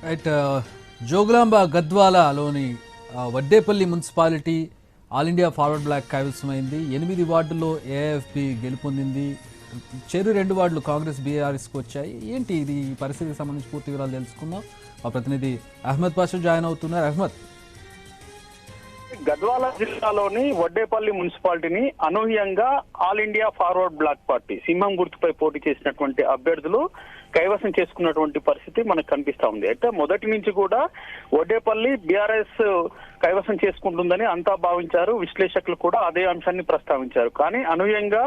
Right Jogulamba గద్వాలలోని Vaddepalli municipality all India forward block కైవసమైంది. 8 వార్డుల్లో ఏఎఫ్పి గెలుపొందింది. చెరు 2 వార్డులు కాంగ్రెస్ బీఆర్ఎస్కి వచ్చాయి. ఏంటి ఇది ఈ పరిస్థితికి సంబంధించి పూర్తి వివరాలు తెలుసుకుందాం. మా ప్రతినిధి అహ్మద్ పాషా జాయిన్ అవుతున్నారు. అహ్మద్, గద్వాల జిల్లాలోని వడ్డేపల్లి మున్సిపాలిటీని అనూహ్యంగా All India forward Bloc party సింహం గుర్తుపై పోటీ చేసినటువంటి అభ్యర్థులు కైవసం చేసుకున్నటువంటి పరిస్థితి మనకు కనిపిస్తా ఉంది. అయితే మొదటి నుంచి కూడా వడ్డేపల్లి బీఆర్ఎస్ కైవసం చేసుకుంటుందని అంతా భావించారు. విశ్లేషకులు కూడా అదే అంశాన్ని ప్రస్తావించారు. కానీ అనూహ్యంగా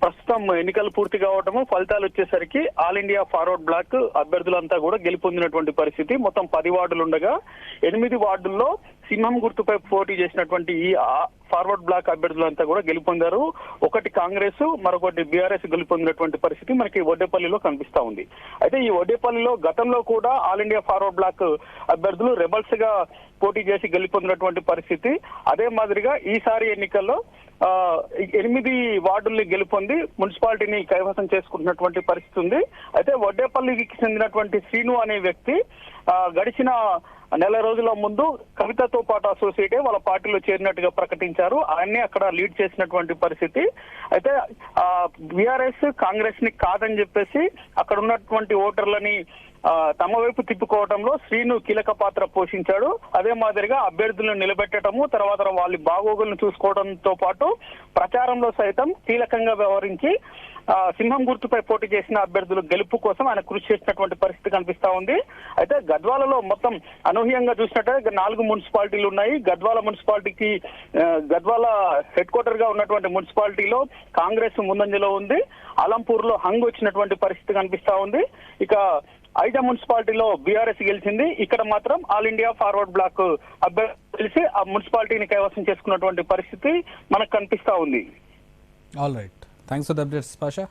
ప్రస్తుతం ఎన్నికలు పూర్తి కావటము, ఫలితాలు వచ్చేసరికి ఆల్ ఇండియా ఫార్వర్డ్ బ్లాక్ అభ్యర్థులంతా కూడా గెలుపొందినటువంటి పరిస్థితి. మొత్తం 10 వార్డులు ఉండగా 8 వార్డుల్లో సింహం గుర్తుపై పోటీ చేసినటువంటి ఈ ఫార్వర్డ్ బ్లాక్ అభ్యర్థులంతా కూడా గెలుపొందారు. ఒకటి కాంగ్రెస్, మరొకటి బీఆర్ఎస్ గెలుపొందినటువంటి పరిస్థితి మనకి వడ్డేపల్లిలో కనిపిస్తా ఉంది. అయితే ఈ వడ్డేపల్లిలో గతంలో కూడా ఆల్ ఇండియా ఫార్వర్డ్ బ్లాక్ అభ్యర్థులు రెబల్స్ గా పోటీ చేసి గెలుపొందినటువంటి పరిస్థితి. అదే మాదిరిగా ఈసారి ఎన్నికల్లో 8 వార్డుల్ని గెలుపొంది మున్సిపాలిటీని కైవసం చేసుకుంటున్నటువంటి పరిస్థితి ఉంది. అయితే వడ్డేపల్లికి చెందినటువంటి శ్రీను అనే వ్యక్తి గడిచిన నెల రోజుల ముందు కవితతో పాటు అసోసియేటే వాళ్ళ పార్టీలో చేరినట్టుగా ప్రకటించారు. ఆయన్ని అక్కడ లీడ్ చేసినటువంటి పరిస్థితి. అయితే బీఆర్ఎస్ కాంగ్రెస్ ని కాదని చెప్పేసి అక్కడ ఉన్నటువంటి ఓటర్లని తమ వైపు తిప్పుకోవడంలో శ్రీను కీలక పాత్ర పోషించాడు. అదే మాదిరిగా అభ్యర్థులను నిలబెట్టడము, తర్వాత వాళ్ళ బాగోగులను చూసుకోవడంతో పాటు ప్రచారంలో సైతం కీలకంగా వ్యవహరించి సింహం గుర్తుపై పోటీ చేసిన అభ్యర్థుల గెలుపు కోసం ఆయన కృషి చేసినటువంటి పరిస్థితి కనిపిస్తా ఉంది. అయితే గద్వాలలో మొత్తం అనూహ్యంగా చూసినట్టే 4 మున్సిపాలిటీలు ఉన్నాయి. గద్వాల మున్సిపాలిటీకి గద్వాల హెడ్ క్వార్టర్ గా ఉన్నటువంటి మున్సిపాలిటీలో కాంగ్రెస్ ముందంజలో ఉంది. అలంపూర్ లో హంగ్ వచ్చినటువంటి పరిస్థితి కనిపిస్తా ఉంది. ఇక ఐజా మున్సిపాలిటీలో బీఆర్ఎస్ గెలిచింది. ఇక్కడ మాత్రం ఆల్ ఇండియా ఫార్వర్డ్ బ్లాక్ అభ్యర్థి కలిసి ఆ మున్సిపాలిటీని కైవసం చేసుకున్నటువంటి పరిస్థితి మనకు కనిపిస్తా ఉంది. All right, thanks for the updates Pasha.